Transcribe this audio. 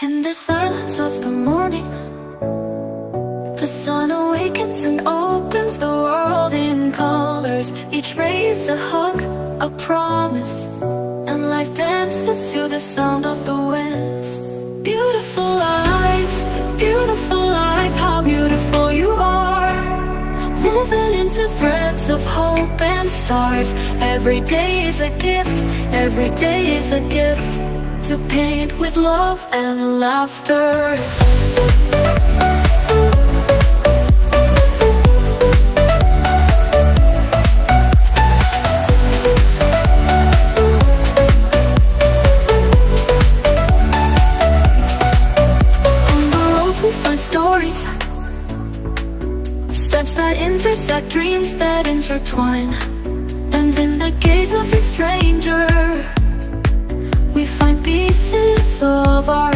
In the silence of the morning, the sun awakens and opens the world in colors. Each ray is a hug, a promise, and life dances to the sound of the winds. Beautiful life, how beautiful you are, woven into threads of hope and stars. Every day is a gift, every day is a gift, to paint with love and laughter. On the road we find stories, steps that intersect, dreams that intertwine. And in the gaze of a stranger, we find pieces of our